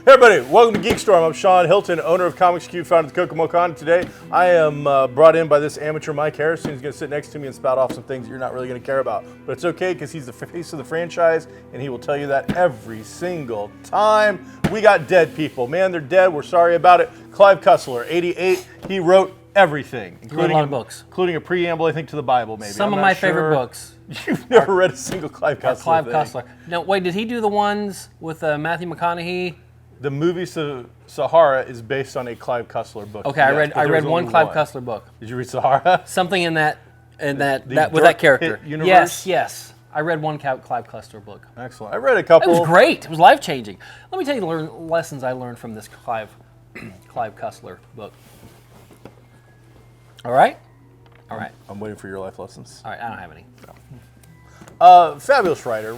Hey everybody, welcome to GeekStorm. I'm Sean Hilton, owner of Comics Cube, founder of the Kokomo Con. Today, I am brought in by this amateur Mike Harrison. He's going to sit next to me and spout off some things that you're not really going to care about. But it's okay, because he's the face of the franchise, and he will tell you that every single time. We got dead people. Man, they're dead. We're sorry about it. Clive Cussler, 88. He wrote everything. Including a lot of books. Including a preamble, I think, to the Bible, maybe. Some of my favorite books. You've never read a single Clive Cussler Clive thing. Cussler. No, wait, did he do the ones with Matthew McConaughey? The movie Sahara is based on a Clive Cussler book. Okay, yes, I read one Clive Cussler book. Did you read Sahara? Something in that with that character. Universe? Yes. I read one Clive Cussler book. Excellent. I read a couple. It was great. It was life changing. Let me tell you the lessons I learned from this Clive Cussler book. All right. I'm waiting for your life lessons. All right. I don't have any. No. Fabulous writer.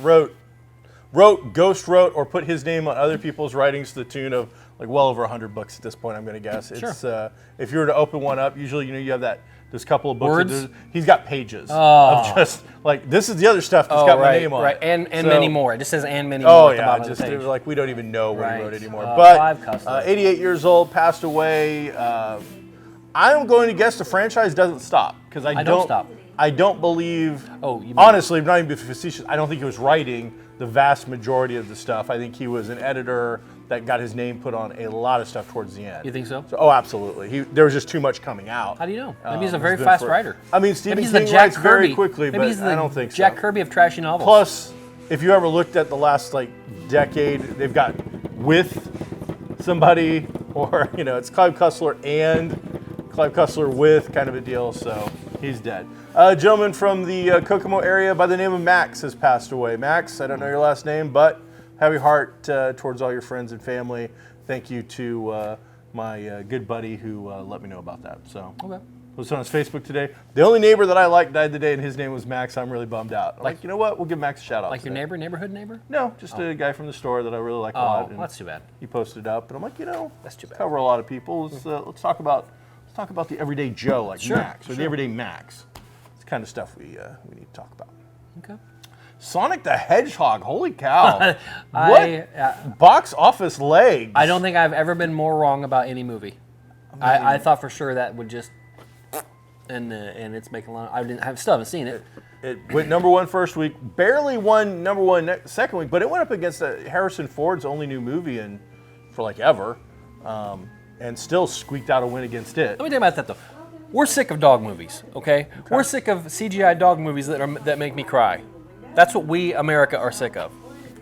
Ghost wrote, or put his name on other people's writings to the tune of like well over 100 books at this point, I'm going to guess. Sure. It's, if you were to open one up, usually you have there's a couple of books. Words? He's got pages of just like, this is the other stuff that's got my name on it. And many more. It just says and many more at the bottom of the page. Like we don't even know what he wrote anymore. Clive Cussler. 88 years old, passed away. I'm going to guess the franchise doesn't stop, because I don't stop. I don't believe. Oh, you mean, honestly, not even being facetious, I don't think he was writing the vast majority of the stuff. I think he was an editor that got his name put on a lot of stuff towards the end. You think so? Oh, absolutely. There was just too much coming out. How do you know? Maybe he's a very fast writer. I mean, Stephen King writes very quickly, but I don't think so. Jack Kirby of trashy novels. Plus, if you ever looked at the last decade, they've got with somebody, or it's Clive Cussler and Clive Cussler with kind of a deal. So he's dead. A gentleman from the Kokomo area by the name of Max has passed away. Max, I don't know your last name, but have your heart towards all your friends and family. Thank you to my good buddy who let me know about that. So okay. It was on his Facebook today. The only neighbor that I liked died today, and his name was Max. I'm really bummed out. I'm like, you know what? We'll give Max a shout out. Like your neighborhood neighbor? No, just a guy from the store that I really like a lot. Oh, that's too bad. He posted it up, and I'm like, that's too bad. Cover a lot of people. Let's talk about the everyday Joe like Max, or the everyday Max. It's the kind of stuff we need to talk about. Okay. Sonic the Hedgehog, holy cow. What box office legs? I don't think I've ever been more wrong about any movie. I thought for sure that would just, and it's making a lot I still haven't seen it. It went number one first week, barely won number one second week, but it went up against Harrison Ford's only new movie for ever, and still squeaked out a win against it. Let me tell you about that though. We're sick of dog movies, okay? We're sick of CGI dog movies that make me cry. That's what we, America, are sick of.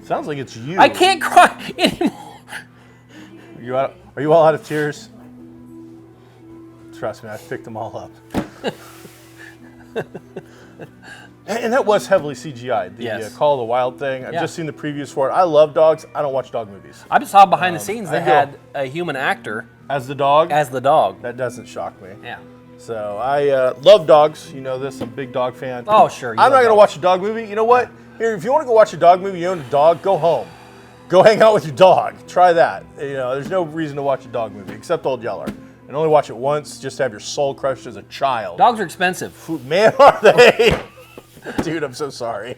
Sounds like it's you. I can't cry anymore. Are you all out of tears? Trust me, I've picked them all up. And that was heavily CGI. The Call of the Wild thing. I've just seen the previews for it. I love dogs. I don't watch dog movies. I just saw behind the scenes they had a human actor. As the dog? As the dog. That doesn't shock me. Yeah. So I love dogs. You know this. I'm a big dog fan. Oh, sure. I'm not going to watch a dog movie. You know what? Here, if you want to go watch a dog movie, you own a dog, go home. Go hang out with your dog. Try that. There's no reason to watch a dog movie except Old Yeller. And only watch it once just to have your soul crushed as a child. Dogs are expensive. Man, are they? Dude, I'm so sorry.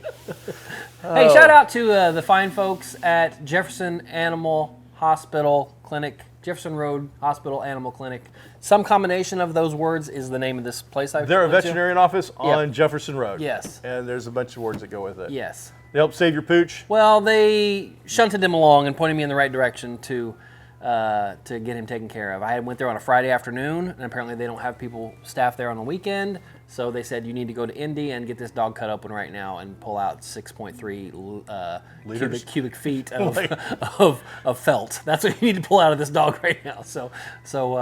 Hey, shout out to the fine folks at Jefferson Animal Hospital Clinic. Jefferson Road Hospital Animal Clinic. Some combination of those words is the name of this place I've They're a veterinarian office on Jefferson Road. Yes. And there's a bunch of words that go with it. Yes. They help save your pooch? Well, they shunted him along and pointed me in the right direction to get him taken care of. I went there on a Friday afternoon, and apparently they don't have staff there on the weekend. So they said, you need to go to Indy and get this dog cut open right now and pull out 6.3 cubic feet of felt. That's what you need to pull out of this dog right now. So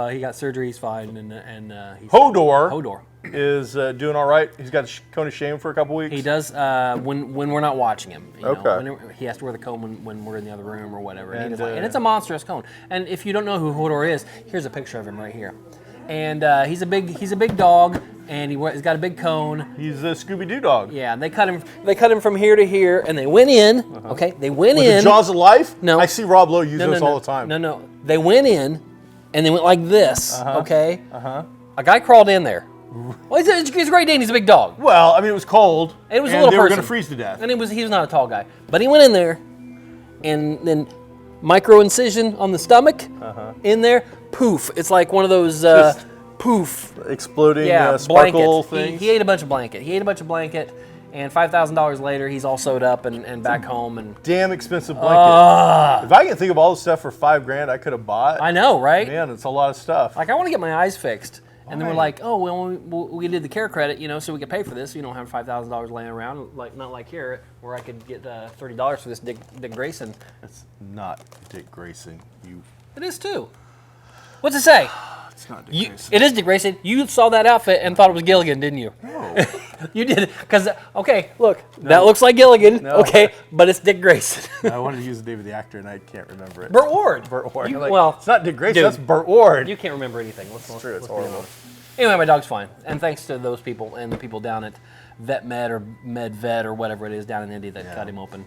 he got surgery. He's fine. And he's Hodor is doing all right. He's got a cone of shame for a couple weeks. He does when we're not watching him. Okay. He has to wear the cone when we're in the other room or whatever. And it's a monstrous cone. And if you don't know who Hodor is, here's a picture of him right here. And he's a big dog, and he's got a big cone. He's a Scooby-Doo dog. Yeah, and they cut him from here to here, and they went in. Okay, they went With in. The jaws of life? No, I see Rob Lowe use those all the time. No, they went in, and they went like this. Okay. A guy crawled in there. Well, he's a Great Dane. He's a big dog. Well, I mean, it was cold. It was a little person. They were going to freeze to death. And he was not a tall guy, but he went in there, and then micro incision on the stomach in there. Poof! It's like one of those poof exploding blanket. sparkle things. He ate a bunch of blanket. And $5,000 later, he's all sewed up and back home. And damn expensive blanket. If I can think of all the stuff for $5,000 I could have bought. I know, right? Man, it's a lot of stuff. Like, I want to get my eyes fixed. And then we're like, oh, well, we did the care credit, so we could pay for this. So you don't have $5,000 laying around, like not like here, where I could get $30 for this Dick Grayson. It's not Dick Grayson. It is too. What's it say? It's not Dick Grayson. It is Dick Grayson. You saw that outfit and thought it was Gilligan, didn't you? No. You did. Because, okay, look, that looks like Gilligan. No. Okay, but it's Dick Grayson. I wanted to use the name of the actor, and I can't remember it. Burt Ward. Burt Ward. Well, it's not Dick Grayson, dude, that's Burt Ward. You can't remember anything. It's true, it's horrible. Anyway, my dog's fine. And thanks to those people and the people down at Vet Med or Med Vet or whatever it is down in Indy that cut him open.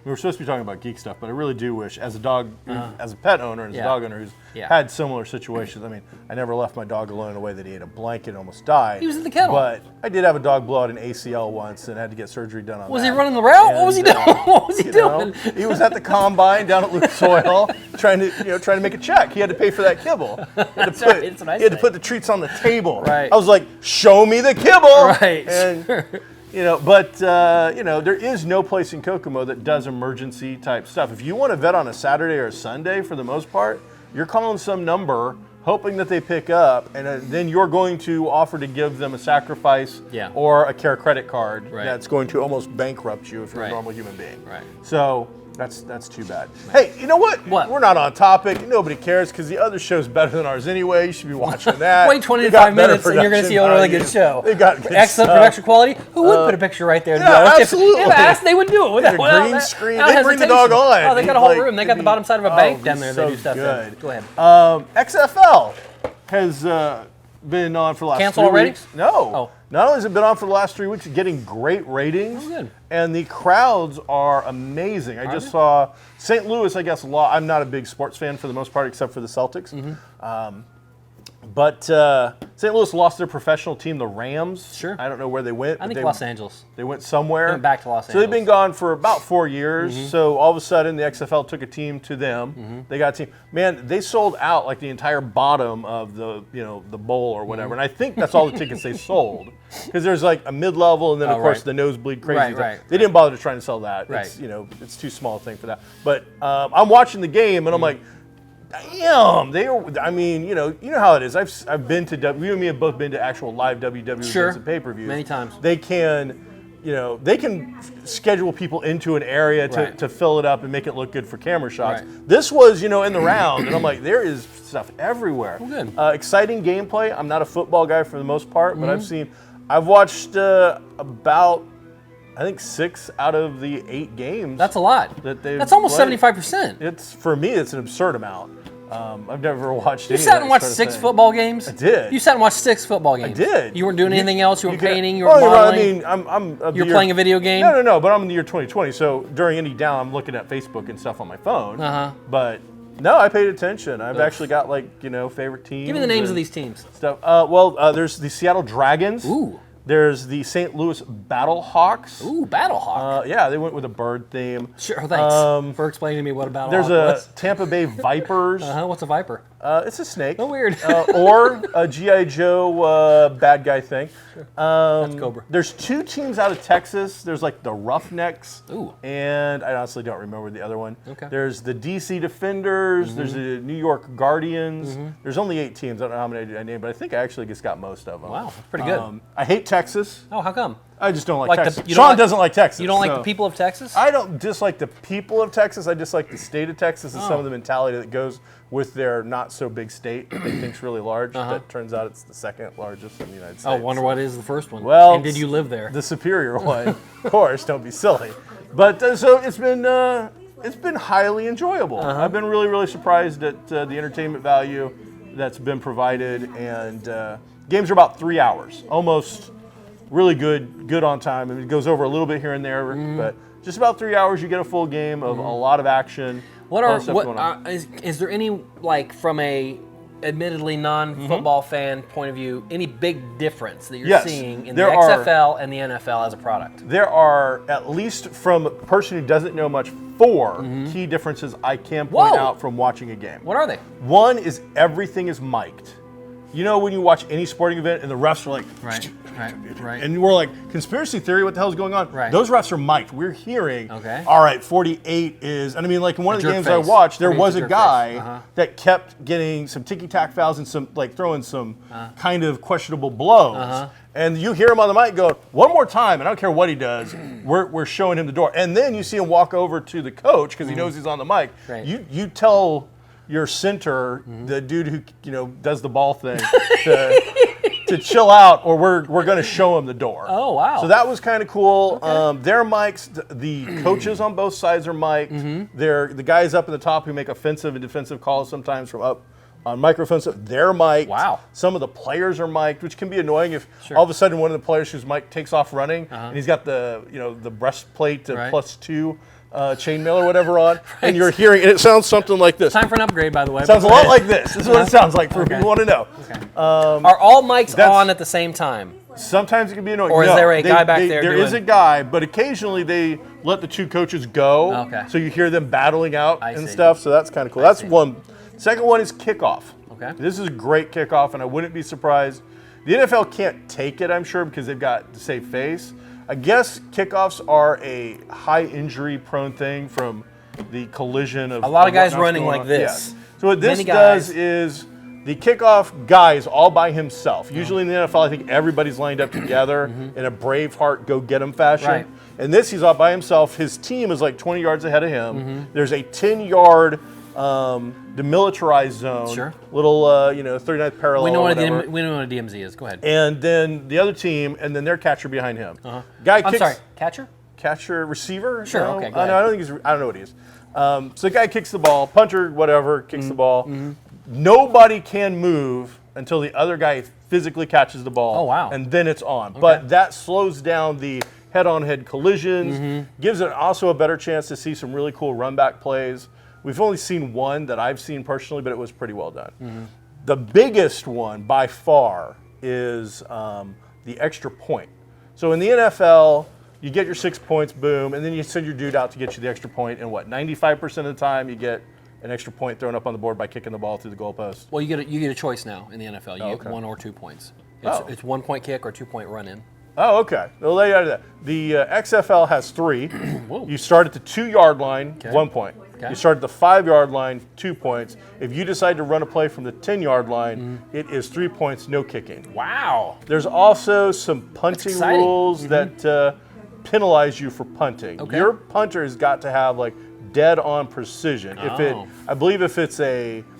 We were supposed to be talking about geek stuff, but I really do wish, as a dog, as a pet owner, and as a dog owner who's had similar situations. I mean, I never left my dog alone in a way that he ate a blanket and almost died. He was in the kennel. But I did have a dog blow out an ACL once and had to get surgery done on that. Was he running the route? What was he doing? What was he doing? He was at the combine down at Lucas Oil trying to make a check. He had to pay for that kibble. He had to put the treats on the table. Right. I was like, show me the kibble. Right. And, there is no place in Kokomo that does emergency type stuff. If you want to vet on a Saturday or a Sunday, for the most part, you're calling some number, hoping that they pick up, and then you're going to offer to give them a sacrifice or a care credit card that's going to almost bankrupt you if you're a normal human being. Right. So that's too bad. Hey, you know what? What? We're not on topic. Nobody cares because the other show's better than ours anyway. You should be watching that. Wait 20 to 5 minutes and you're going to see a really good show. They got good excellent stuff. Production quality. Who would put a picture right there? Yeah, absolutely. If asked, they would do it. The green screen. They bring the dog on. Oh, they got a whole room. They got the bottom side of a bank down there. So They do stuff good. in. Go ahead. XFL has been on for the last Canceled 3 already? weeks. No. Oh. Not only has it been on for the last 3 weeks, getting great ratings. Oh, good. And the crowds are amazing. I just saw St. Louis, I guess, I'm not a big sports fan for the most part, except for the Celtics. But St. Louis lost their professional team, the Rams. Sure. I don't know where they went. I think Los Angeles. They went somewhere. They went back to Los So they've Angeles. been gone for about 4 years. So all of a sudden, the XFL took a team to them. They got a team. Man, they sold out like the entire bottom of the the bowl or whatever. And I think that's all the tickets they sold. Because there's like a mid-level and then of course the nosebleed crazy. They didn't bother to try to sell that. It's it's too small a thing for that. But I'm watching the game and I'm like, damn, I mean, you know how it is. I've been to you and me have both been to actual live WWE events and pay-per-views. Many times. They can, they can schedule people into an area to fill it up and make it look good for camera shots. This was, in the round, and I'm like, there is stuff everywhere. Oh, good. Exciting gameplay. I'm not a football guy for the most part, but I've watched about, I think 6 out of the 8 games. That's a lot. That's almost 75%. For me, it's an absurd amount. I've never watched. You sat and watched 6 football games. I did. You sat and watched 6 football games. I did. You weren't doing anything else. You weren't painting. You weren't modeling. I mean, You're playing a video game. No. But I'm in the year 2020, so during any down, I'm looking at Facebook and stuff on my phone. But no, I paid attention. I've actually got favorite teams. Give me the names of these teams. Stuff. There's the Seattle Dragons. Ooh. There's the St. Louis Battlehawks. Ooh, Battlehawk. Yeah, they went with a bird theme. Sure, thanks for explaining to me what a Battlehawk was. There's a Tampa Bay Vipers. What's a Viper? It's a snake. Oh, weird. Or a G.I. Joe bad guy thing. That's Cobra. There's 2 teams out of Texas. There's like the Roughnecks. Ooh. And I honestly don't remember the other one. Okay. There's the D.C. Defenders. There's the New York Guardians. There's only 8 teams. I don't know how many I named, but I think I actually just got most of them. Wow, that's pretty good. I hate Texas. Oh, how come? I just don't like Texas. You Sean doesn't like Texas. You don't like the people of Texas? I don't dislike the people of Texas. I dislike the state of Texas and some of the mentality that goes with their not so big state that they think's really large. That turns out it's the 2nd largest in the United States. Oh, wonder what is the first one. Well, and did you live there? The superior one, of course. Don't be silly. But so it's been highly enjoyable. I've been really, really surprised at the entertainment value that's been provided, and games are about 3 hours, almost. Really good on time. I mean, it goes over a little bit here and there, but just about 3 hours, you get a full game of a lot of action. Is there any, from a admittedly non-football fan point of view, any big difference that you're Yes, seeing in the there are. XFL and the NFL as a product? There are, at least from a person who doesn't know much, 4 key differences I can point Whoa. out from watching a game. What are they? One is everything is mic'd. You know when you watch any sporting event and the refs are like, Right. and we're like, conspiracy theory, what the hell is going on? Right. Those refs are mic'd. We're hearing, Okay. all right, 48 is, and I mean, like in one of the jerk games I face. watched, there 48's was a a jerk guy face. Uh-huh. that kept getting some ticky-tack fouls and some, like throwing some kind of questionable blows. And you hear him on the mic go, one more time, and I don't care what he does, we're showing him the door. And then you see him walk over to the coach because he knows he's on the mic. Right. You tell your center, the dude who does the ball thing, to chill out, or we're going to show him the door. Oh, wow. So that was kind of cool. Okay. Their mics, the coaches on both sides are mic'd. They're the guys up in the top who make offensive and defensive calls sometimes from up on microphones. They're mic'd. Wow. Some of the players are mic'd, which can be annoying if Sure. all of a sudden one of the players whose mic takes off running and he's got the the breastplate to Right. +2 chainmail or whatever on, and you're hearing, and it sounds something like this. Time for an upgrade, by the way. Sounds a lot like this. This is what it sounds like for Okay. people who want to know. Okay. Are all mics that's- on at the same time? Sometimes it can be annoying. Or is No, there a guy back there There doing- is a guy, but occasionally they let the two coaches go, Okay. so you hear them battling out I and see. stuff. So that's kind of cool. I That's see. one. Second one is kickoff. Okay. This is a great kickoff, and I wouldn't be surprised. The NFL can't take it, I'm sure, because they've got to save face. I guess kickoffs are a high injury prone thing from the collision of A lot of guys whatnot's running going like on. this. Yes. So what this Many does guys. is the kickoff guy is all by himself. Usually in the NFL, I think everybody's lined up together in a Braveheart go-get-'em fashion. Right. And this, he's all by himself. His team is like 20 yards ahead of him. There's a 10-yard demilitarized zone. Sure. Little, 39th parallel. We know or what whatever. we know what a DMZ is. Go ahead. And then the other team, and then their catcher behind him. Guy I'm kicks, sorry, catcher? catcher, receiver? Sure, No? okay, go No, ahead. I don't think he's. I don't know what he is. So the guy kicks the ball, punter, whatever, kicks the ball. Nobody can move until the other guy physically catches the ball. Oh, wow. And then it's on. But that slows down the head-on-head collisions, gives it also a better chance to see some really cool run-back plays. We've only seen one that I've seen personally, but it was pretty well done. The biggest one by far is the extra point. So in the NFL, you get your 6 points, boom, and then you send your dude out to get you the extra point. And 95% of the time you get an extra point thrown up on the board by kicking the ball through the goalpost. Well, you get a choice now in the NFL. You get okay. 1 or 2 points. Oh. It's 1 point kick or 2 point run in. Oh, okay. They'll lay out of that. The XFL has 3. Whoa. You start at the 2-yard line, Okay. 1 point. Okay. You start at the 5-yard line, 2 points. If you decide to run a play from the 10-yard line, it is 3 points, no kicking. Wow. There's also some punting exciting. rules that penalize you for punting. Okay. Your punter has got to have like dead-on precision. Oh. I believe if it's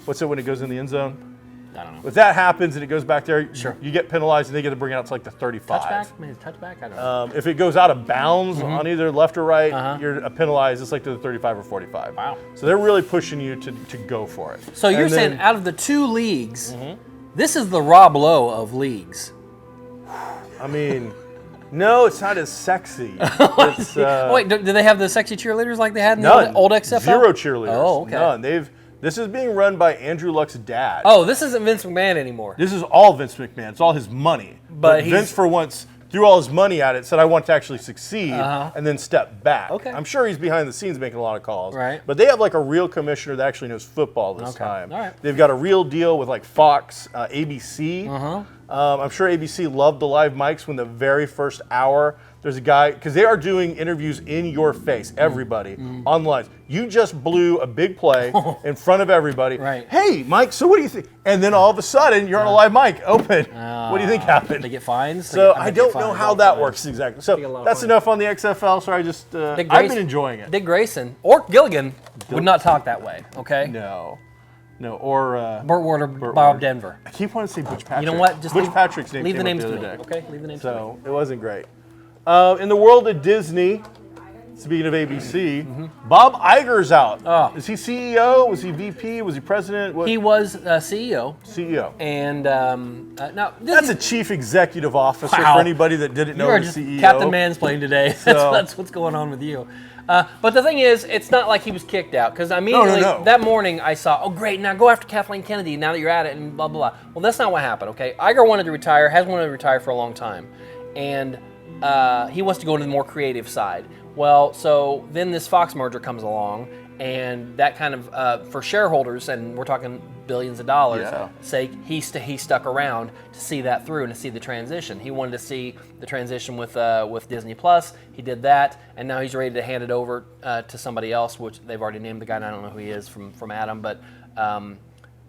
what's it when it goes in the end zone? I don't know. If that happens and it goes back there, Sure. you get penalized and they get to bring it out to like the 35. Touchback? Maybe touchback? I don't know. If it goes out of bounds on either left or right, you're penalized. It's like to the 35 or 45. Wow. So they're really pushing you to go for it. So you're And saying then- out of the 2 leagues, this is the Rob Lowe of leagues. I mean, no, it's not as sexy. It's, Wait, do they have the sexy cheerleaders like they had in none. the old XFL? Zero cheerleaders. Oh, okay. None. This is being run by Andrew Luck's dad. Oh, this isn't Vince McMahon anymore. This is all Vince McMahon. It's all his money. But he's- Vince, for once, threw all his money at it, said, I want to actually succeed, and then step back. Okay. I'm sure he's behind the scenes making a lot of calls. Right. But they have like a real commissioner that actually knows football this Okay. time. All right. They've got a real deal with like Fox, ABC. I'm sure ABC loved the live mics when the very first hour, there's a guy, because they are doing interviews in your face, everybody, online. You just blew a big play in front of everybody. Right. Hey, Mike, so what do you think? And then all of a sudden, you're on a live mic, open. What do you think happened? They get fines? So They I get don't fines, know a how lot of that fines. works exactly. They So get a lot of that's fines. enough on the XFL. So I just, I've been Grayson- enjoying it. Dick Grayson or Gilligan would not talk that way, okay? No, or Burt Ward or Burt Bob Ward. Denver. I keep wanting to say Butch Patrick. You know what? Just Butch leave, Patrick's name leave the came names up to the me, other day. okay? Leave the names to me. So it wasn't great. In the world of Disney, speaking of ABC, Bob Iger's out. Oh. Is he CEO? Was he VP? Was he president? What? He was CEO. CEO. And now That's a chief executive officer Wow. for anybody that didn't know You are the just CEO. Captain Mansplain today. That's what's going on with you. But the thing is, it's not like he was kicked out, because immediately No. that morning I saw, oh great, now go after Kathleen Kennedy now that you're at it, and blah blah blah. Well, that's not what happened. Okay, Iger wanted to retire, has wanted to retire for a long time, and he wants to go into the more creative side. Well, so then this Fox merger comes along, and that kind of for shareholders, and we're talking billions of dollars, sake, he stuck around to see that through and to see the transition. He wanted to see the transition with Disney Plus. He did that, and now he's ready to hand it over to somebody else, which they've already named the guy, and I don't know who he is from Adam, but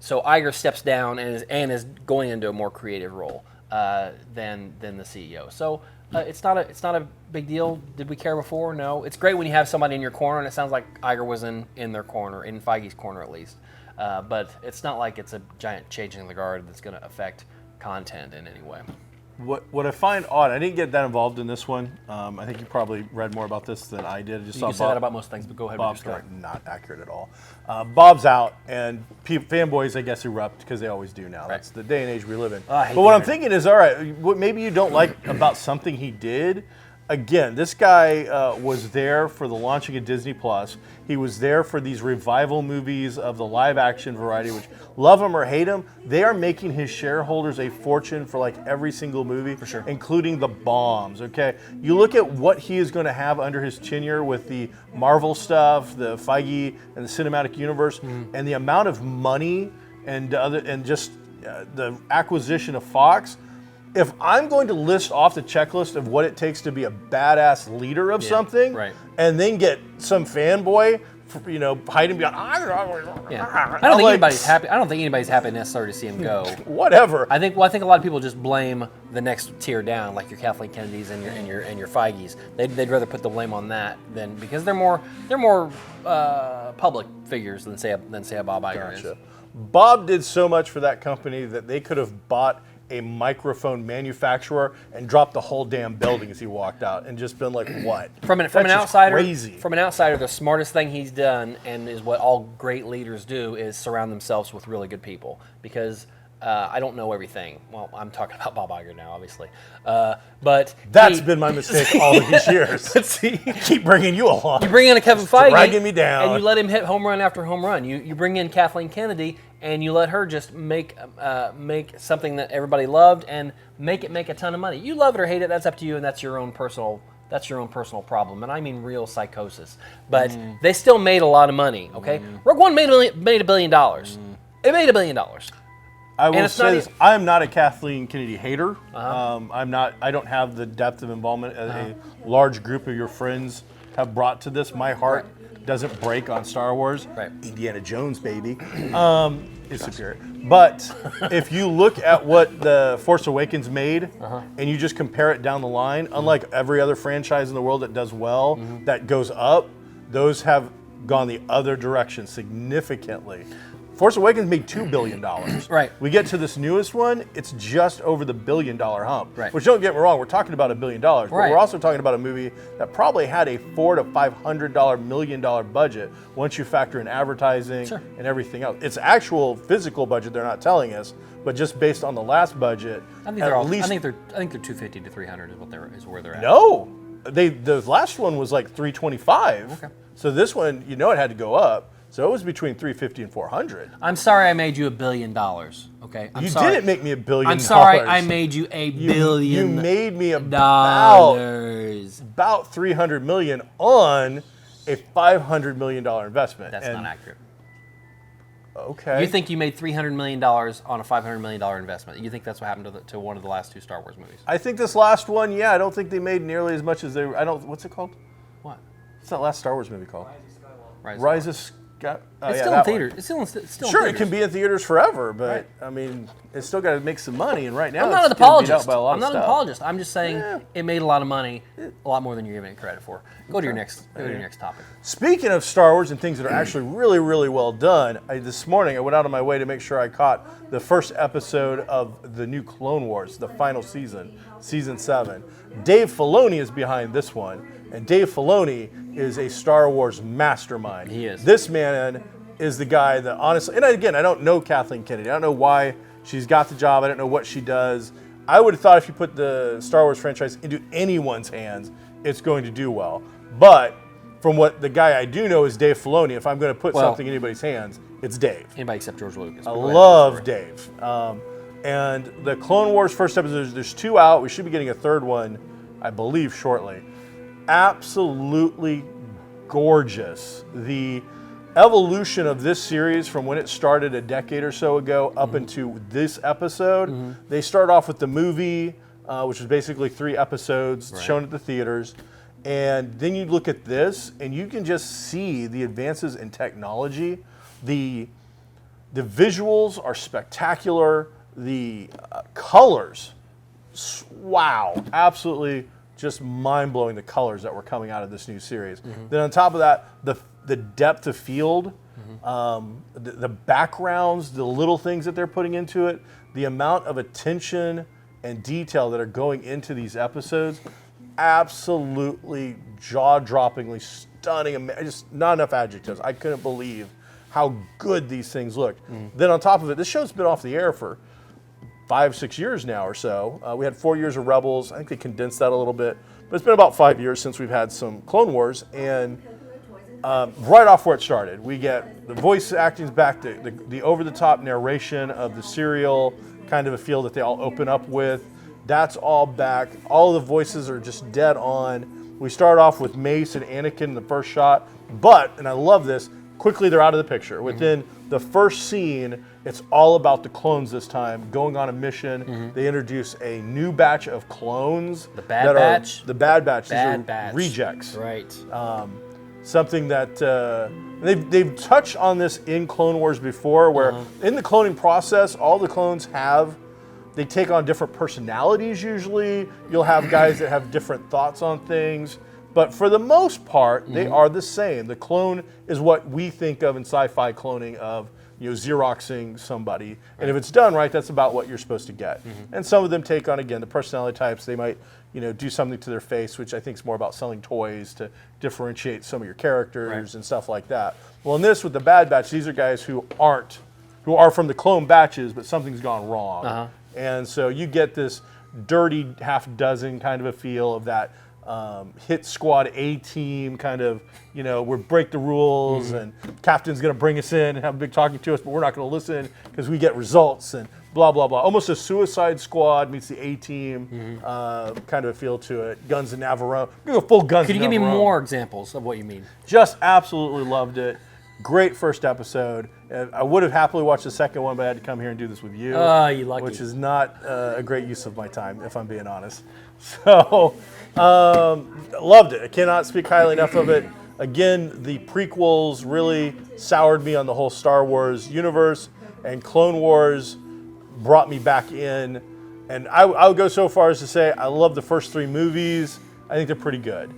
so Iger steps down and is going into a more creative role than the CEO. So it's not a big deal. Did we care before? No. It's great when you have somebody in your corner, and it sounds like Iger was in their corner, in Feige's corner at least. But it's not like it's a giant changing of the guard that's going to affect content in any way. What I find odd, I didn't get that involved in this one. I think you probably read more about this than I did. I just You saw can say that about most things, but go ahead Bob's with your story. kind of not accurate at all. Bob's out, and fanboys, I guess, erupt because they always do now. That's the day and age we live in. I hate But what the I'm internet. thinking is, all right, what maybe you don't like about something he did. Again, this guy was there for the launching of Disney Plus. He was there for these revival movies of the live-action variety, which, love him or hate him, they are making his shareholders a fortune for like every single movie, For sure. including the bombs. Okay, you look at what he is going to have under his tenure with the Marvel stuff, the Feige and the cinematic universe, and the amount of money and the acquisition of Fox. If I'm going to list off the checklist of what it takes to be a badass leader of something, right. and then get some fanboy, hiding behind, Yeah. I don't think anybody's happy. I don't think anybody's happy necessarily to see him go. whatever. I think a lot of people just blame the next tier down, like your Kathleen Kennedys and your Feiges. They'd rather put the blame on that than, because they're more public figures than say a Bob Iger is. Bob did so much for that company that they could have bought a microphone manufacturer and dropped the whole damn building as he walked out and just been like, what? From an That's just outsider, crazy. From an outsider, the smartest thing he's done, and is what all great leaders do, is surround themselves with really good people. Because I don't know everything. Well, I'm talking about Bob Iger now, obviously. But That's been my mistake all these years. Let's see. I keep bringing you along. You bring in a Kevin Feige, dragging me down. and you let him hit home run after home run. You bring in Kathleen Kennedy, and you let her just make something that everybody loved and make a ton of money. You love it or hate it, that's up to you, and that's your own personal problem, and I mean real psychosis. But they still made a lot of money. Okay, Rogue One made $1 billion. It made $1 billion. I will it's say not this: I am not a Kathleen Kennedy hater. I'm not. I don't have the depth of involvement as a large group of your friends have brought to this. My heart doesn't break on Star Wars. Right. Indiana Jones, baby, is superior. But if you look at what the Force Awakens made, and you just compare it down the line, unlike every other franchise in the world that does well, that goes up, those have gone the other direction significantly. Force Awakens made $2 billion. Right. We get to this newest one, it's just over the $1 billion hump. Right. Which, don't get me wrong, we're talking about $1 billion, but Right. we're also talking about a movie that probably had a $400 to $500 million budget once you factor in advertising and everything else. Its actual physical budget they're not telling us, but just based on the last budget, I think they're 250 to 300 is where they're at. No, the last one was like 325. Okay. So this one, it had to go up. So it was between 350 and 400. I'm sorry I made you $1 billion. Okay, You didn't make me $1 billion. I'm sorry I made you $1 billion. You made me dollars. about $300 million on a $500 million investment. That's not accurate. Okay. You think you made $300 million on a $500 million investment? You think that's what happened to one of the last two Star Wars movies? I think this last one, I don't think they made nearly as much as they. What's it called? What? What's that last Star Wars movie called? Rise of Skywalker. It's still in theaters. It's still in Sure, theaters. it can be in theaters forever, but I mean, it's still got to make some money. And right now, I'm not an it's getting beat out apologist. by a lot I'm of not an stuff. apologist. I'm just saying it made a lot of money, a lot more than you're giving it credit for. Go to your next topic. Speaking of Star Wars and things that are actually really, really well done, this morning I went out of my way to make sure I caught the first episode of the new Clone Wars, the final season, season 7. Dave Filoni is behind this one. And Dave Filoni is a Star Wars mastermind. He is. This man is the guy that honestly, and again, I don't know Kathleen Kennedy. I don't know why she's got the job. I don't know what she does. I would have thought if you put the Star Wars franchise into anyone's hands, it's going to do well. But from what the guy I do know is Dave Filoni, if I'm going to put something in anybody's hands, it's Dave. Anybody except George Lucas. I love Dave. And the Clone Wars first episode, there's 2 out. We should be getting a 3rd one, I believe, shortly. Absolutely gorgeous. The evolution of this series from when it started a decade or so ago up into this episode, they start off with the movie, which was basically 3 episodes shown at the theaters. And then you look at this, and you can just see the advances in technology. The visuals are spectacular. The colors, wow, absolutely just mind-blowing, the colors that were coming out of this new series. Then on top of that, the depth of field, the backgrounds, the little things that they're putting into it, the amount of attention and detail that are going into these episodes, absolutely jaw-droppingly stunning. Just not enough adjectives. I couldn't believe how good these things looked. Then on top of it, this show's been off the air for 5-6 years now or so. We had 4 years of Rebels. I think they condensed that a little bit. But it's been about 5 years since we've had some Clone Wars. And right off where it started, we get the voice acting's back, the over-the-top narration of the serial, kind of a feel that they all open up with. That's all back. All the voices are just dead on. We start off with Mace and Anakin in the first shot. But, and I love this, quickly they're out of the picture. Within the first scene, it's all about the clones this time, going on a mission. They introduce a new batch of clones. The Bad Batch? The Bad Batch. Bad These are Batch. rejects. Right. Something that they've touched on this in Clone Wars before, where in the cloning process, all the clones they take on different personalities usually. You'll have guys that have different thoughts on things. But for the most part, they are the same. The clone is what we think of in sci-fi cloning of, Xeroxing somebody. And if it's done right, that's about what you're supposed to get. And some of them take on, again, the personality types. They might, do something to their face, which I think is more about selling toys to differentiate some of your characters and stuff like that. Well, in this, with the Bad Batch, these are guys who are from the clone batches, but something's gone wrong. And so you get this dirty half dozen kind of a feel of that hit squad A-team kind of, we break the rules and captain's going to bring us in and have a big talking to us, but we're not going to listen because we get results and blah, blah, blah. Almost a Suicide Squad meets the A-team kind of a feel to it. Guns and Navarone. Go full Guns Could and you give me Navarone. more examples of what you mean? Just absolutely loved it. Great first episode. I would have happily watched the second one, but I had to come here and do this with you. Oh, you lucky. Which is not a great use of my time, if I'm being honest. So, loved it. I cannot speak highly enough of it. Again, the prequels really soured me on the whole Star Wars universe, and Clone Wars brought me back in. And I would go so far as to say I love the first 3 movies. I think they're pretty good.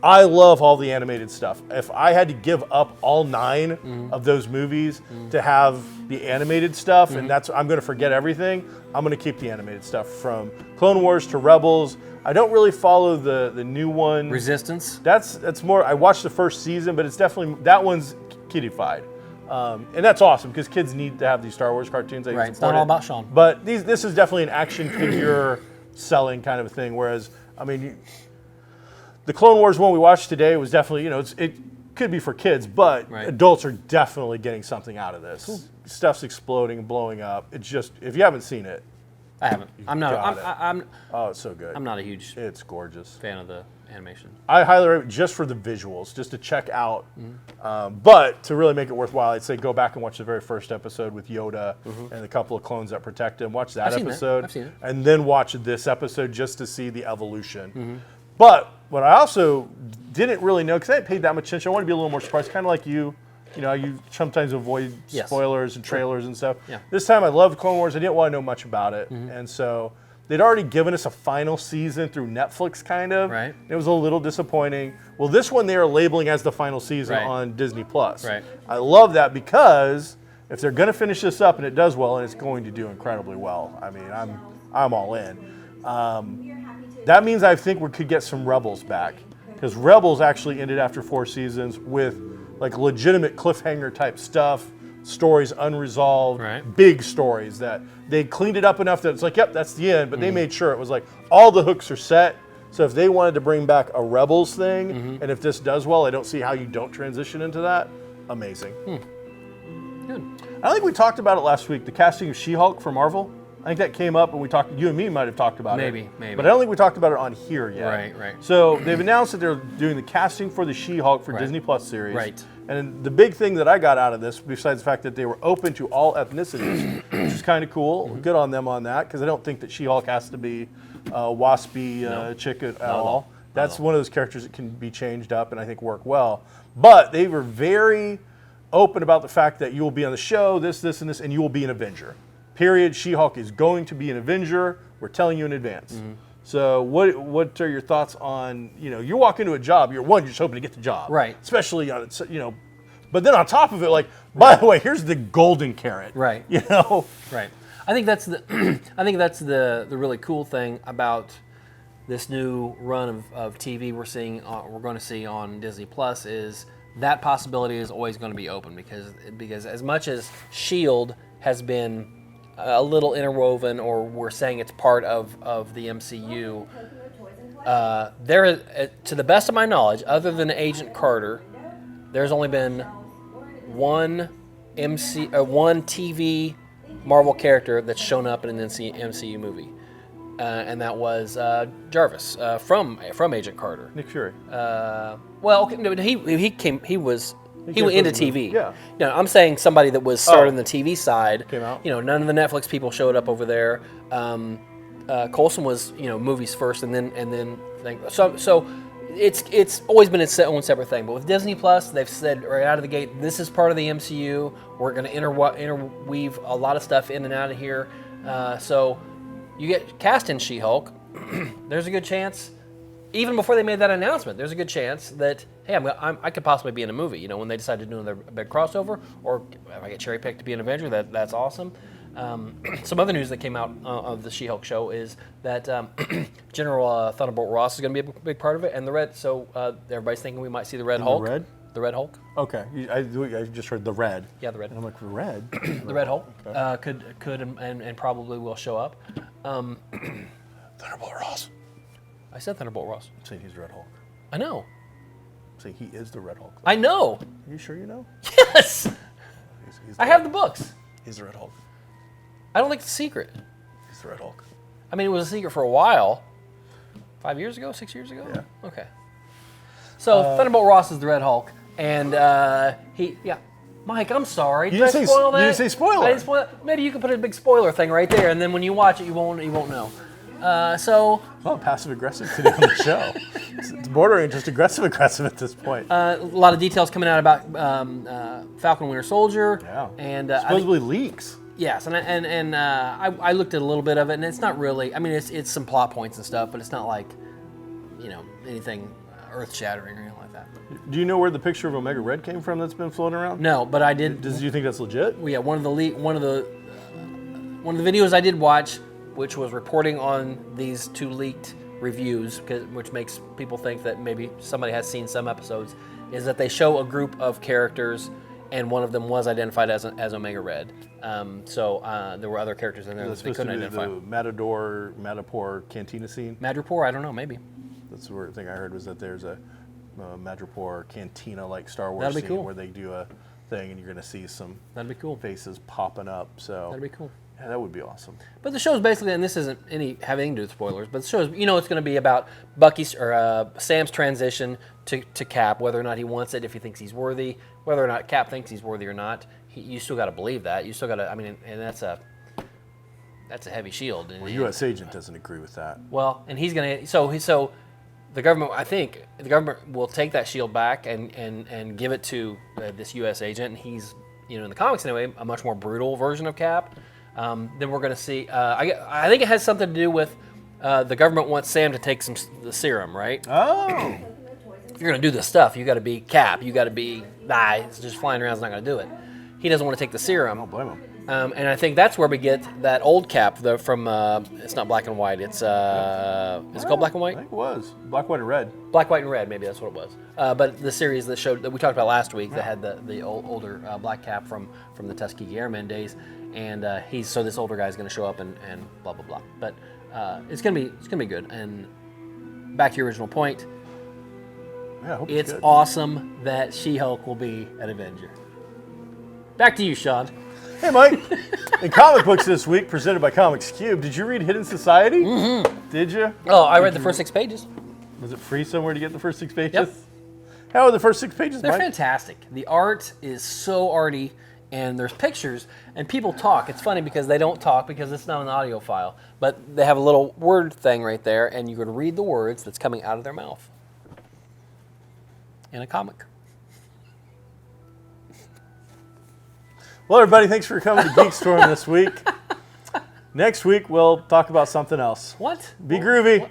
I love all the animated stuff. If I had to give up all 9 of those movies to have the animated stuff, and I'm going to forget everything, I'm going to keep the animated stuff from Clone Wars to Rebels. I don't really follow the new one. Resistance? That's more, I watched the first season, but it's definitely, that one's kiddified. And that's awesome because kids need to have these Star Wars cartoons. Right, it's not all about Sean. But this is definitely an action figure selling kind of a thing, whereas, the Clone Wars one we watched today was definitely, it could be for kids, but adults are definitely getting something out of this. Cool. Stuff's exploding, blowing up. It's just, if you haven't seen it, I haven't. Oh, it's so good. I'm not a huge It's gorgeous. fan of the animation. I highly recommend just for the visuals, just to check out. But to really make it worthwhile, I'd say go back and watch the very first episode with Yoda and a couple of clones that protect him. Watch that episode. I've seen it. And then watch this episode just to see the evolution. But what I also didn't really know, because I hadn't paid that much attention, I want to be a little more surprised, kind of like you. You sometimes avoid spoilers and trailers and stuff. Yeah. This time I loved Clone Wars. I didn't want to know much about it. And so they'd already given us a final season through Netflix, kind of. Right. It was a little disappointing. Well, this one they are labeling as the final season on Disney+. Right. I love that because if they're going to finish this up and it does well, and it's going to do incredibly well, I'm all in. That means I think we could get some Rebels back. because Rebels actually ended after 4 seasons with like legitimate cliffhanger type stuff, stories unresolved, big stories that they cleaned it up enough that it's like, yep, that's the end. But they made sure it was like all the hooks are set. So if they wanted to bring back a Rebels thing, and if this does well, I don't see how you don't transition into that. Amazing. Good. I think we talked about it last week, the casting of She-Hulk for Marvel. I think that came up and we talked, you and me might have talked about it. Maybe. But I don't think we talked about it on here yet. Right. So they've announced that they're doing the casting for the She-Hulk for Disney Plus series. Right. And the big thing that I got out of this, besides the fact that they were open to all ethnicities, which is kind of cool, good on them on that, because I don't think that She-Hulk has to be a waspy chick at all. That's one of those characters that can be changed up and I think work well. But they were very open about the fact that you will be on the show, this, and this, and you will be an Avenger. Period. She-Hulk is going to be an Avenger. We're telling you in advance. So what are your thoughts on, you walk into a job, you're just hoping to get the job. Right. Especially on, but then on top of it, like, by the way, here's the golden carrot. Right. Right. I think that's the really cool thing about this new run of TV we're going to see on Disney Plus is that possibility is always going to be open because as much as S.H.I.E.L.D. has been a little interwoven, or we're saying it's part of the MCU. There is, to the best of my knowledge, other than Agent Carter, there's only been one TV Marvel character that's shown up in an MCU movie, and that was Jarvis from Agent Carter. Nick Fury. He went into TV. Yeah. I'm saying somebody that was started on the TV side. Came out. None of the Netflix people showed up over there. Coulson was, movies first, and then so it's always been its own separate thing. But with Disney Plus, they've said right out of the gate, this is part of the MCU. We're going to interweave a lot of stuff in and out of here. So you get cast in She-Hulk. There's a good chance. Even before they made that announcement, there's a good chance that, hey, I could possibly be in a movie. When they decide to do another big crossover, or if I get cherry picked to be an Avenger, that's awesome. Some other news that came out of the She-Hulk show is that General Thunderbolt Ross is going to be a big part of it, and the Red. So everybody's thinking we might see the Red Hulk. The Red? The Red Hulk. Okay, I just heard the Red. Yeah, the Red. And I'm like, the Red. The Red Hulk could and probably will show up. Thunderbolt Ross. I said Thunderbolt Ross. I'm saying he's the Red Hulk. I know. I'm saying he is the Red Hulk. I know. Are you sure you know? Yes. He's I have the books. He's the Red Hulk. I don't think it's a secret. He's the Red Hulk. I mean, it was a secret for a while. 5 years ago? 6 years ago? Yeah. Okay. So Thunderbolt Ross is the Red Hulk, and Mike, I'm sorry. Did I spoil that? You didn't say spoiler. I didn't spoil it. Maybe you could put a big spoiler thing right there, and then when you watch it, you won't know. Oh, passive aggressive today on the show. It's bordering just aggressive at this point. A lot of details coming out about Falcon and Winter Soldier. Yeah. And supposedly leaks. Yes, and I looked at a little bit of it, and it's not really. I mean, it's some plot points and stuff, but it's not like, anything earth-shattering or anything like that. Do you know where the picture of Omega Red came from that's been floating around? No, but I did. Do you think that's legit? Yeah, one of the videos I did watch, which was reporting on these two leaked reviews, which makes people think that maybe somebody has seen some episodes, is that they show a group of characters, and one of them was identified as Omega Red. So there were other characters in there that they couldn't identify. The Madripoor Cantina scene? Madripoor? I don't know, maybe. That's the word thing I heard was that there's a Madripoor Cantina like Star Wars scene cool. where they do a thing and you're going to see some That'd be cool. faces popping up. So That'd be cool. Yeah, that would be awesome. But the show's basically, and this isn't have anything to do with spoilers, but the show's, it's going to be about Sam's transition to Cap, whether or not he wants it, if he thinks he's worthy, whether or not Cap thinks he's worthy or not. You still got to believe that. You still got to, and that's a heavy shield. Well, U.S. agent doesn't agree with that. Well, and he's going to, so the government, I think, the government will take that shield back and give it to this U.S. agent, and he's, in the comics anyway, a much more brutal version of Cap. Then we're going to see. I think it has something to do with the government wants Sam to take the serum, right? Oh. If you're going to do this stuff, you got to be Cap. You got to be just flying around is not going to do it. He doesn't want to take the serum. I don't blame him. And I think that's where we get that old cap from. It's not black and white. It's is it called black and I white? think it was black, white, and red. Black, white, and red. Maybe that's what it was. But the series that showed that we talked about last week that had the older black cap from the Tuskegee Airmen days, and so this older guy is going to show up and blah blah blah. But it's gonna be good. And back to your original point, Yeah, I hope it's good. awesome that She-Hulk will be an Avenger. Back to you, Sean. Hey, Mike. In comic books this week, presented by Comics Cube, did you read Hidden Society? Mm-hmm. Did you? Oh, I read the first 6 pages. Was it free somewhere to get the first 6 pages? Yep. How are the first 6 pages, They're Mike? fantastic. The art is so arty, and there's pictures, and people talk. It's funny because they don't talk because it's not an audio file, but they have a little word thing right there, and you can read the words that's coming out of their mouth in a comic. Well, everybody, thanks for coming to GeekStorm this week. Next week, we'll talk about something else. What? Be groovy.